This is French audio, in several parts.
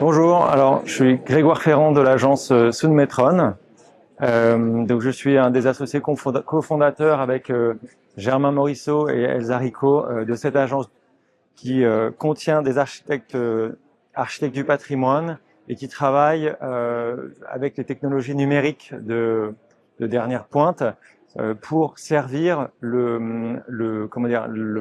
Bonjour, alors je suis Grégoire Ferrand de l'agence Soonmetron. Donc je suis un des associés cofondateurs avec Germain Morisseau et Elsa Rico de cette agence qui contient des architectes, architectes du patrimoine et qui travaille avec les technologies numériques de dernière pointe pour servir le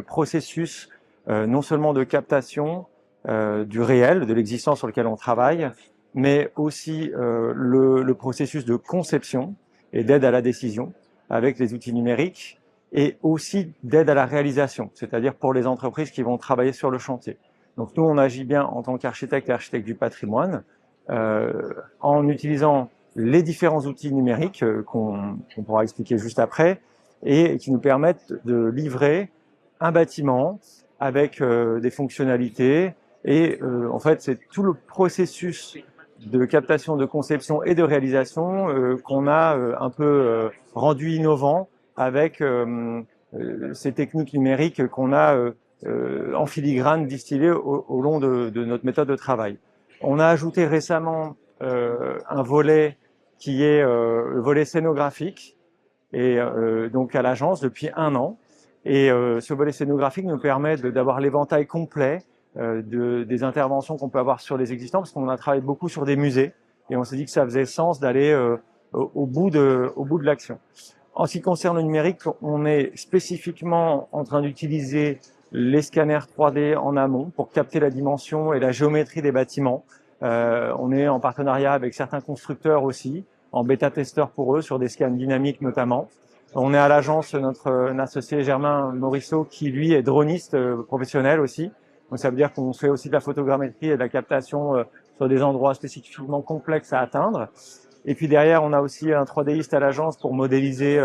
processus non seulement de captation du réel, de l'existant sur lequel on travaille, mais aussi le processus de conception et d'aide à la décision avec les outils numériques et aussi d'aide à la réalisation, c'est-à-dire pour les entreprises qui vont travailler sur le chantier. Donc nous, on agit bien en tant qu'architecte et architecte du patrimoine en utilisant les différents outils numériques qu'on pourra expliquer juste après et qui nous permettent de livrer un bâtiment avec des fonctionnalités et en fait, c'est tout le processus de captation, de conception et de réalisation qu'on a un peu rendu innovant avec ces techniques numériques qu'on a en filigrane distillées au long de notre méthode de travail. On a ajouté récemment un volet qui est le volet scénographique et donc à l'agence depuis 1 an. Et ce volet scénographique nous permet d'avoir l'éventail complet des interventions qu'on peut avoir sur les existants, parce qu'on a travaillé beaucoup sur des musées et on s'est dit que ça faisait sens d'aller au bout de l'action. En ce qui concerne le numérique, on est spécifiquement en train d'utiliser les scanners 3D en amont pour capter la dimension et la géométrie des bâtiments. On est en partenariat avec certains constructeurs aussi, en bêta-testeur pour eux, sur des scans dynamiques notamment. On est à l'agence, notre associé Germain Morisseau, qui lui est droniste professionnel aussi. Donc ça veut dire qu'on fait aussi de la photogrammétrie et de la captation sur des endroits spécifiquement complexes à atteindre. Et puis derrière, on a aussi un 3Diste à l'agence pour modéliser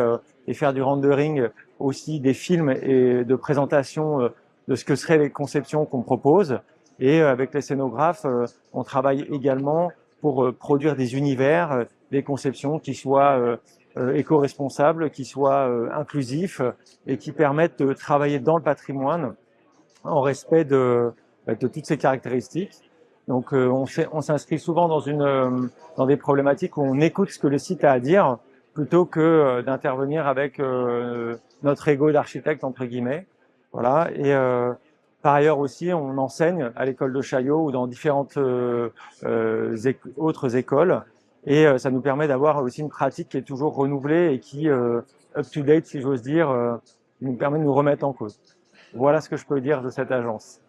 et faire du rendering aussi des films et de présentation de ce que seraient les conceptions qu'on propose. Et avec les scénographes, on travaille également pour produire des univers, des conceptions qui soient éco-responsables, qui soient inclusifs et qui permettent de travailler dans le patrimoine en respect de toutes ces caractéristiques. Donc on s'inscrit souvent dans des problématiques où on écoute ce que le site a à dire plutôt que d'intervenir avec notre ego d'architecte entre guillemets. Voilà. Et par ailleurs aussi, on enseigne à l'école de Chaillot ou dans différentes autres écoles. Et ça nous permet d'avoir aussi une pratique qui est toujours renouvelée et qui up-to-date, si j'ose dire, nous permet de nous remettre en cause. Voilà ce que je peux dire de cette agence.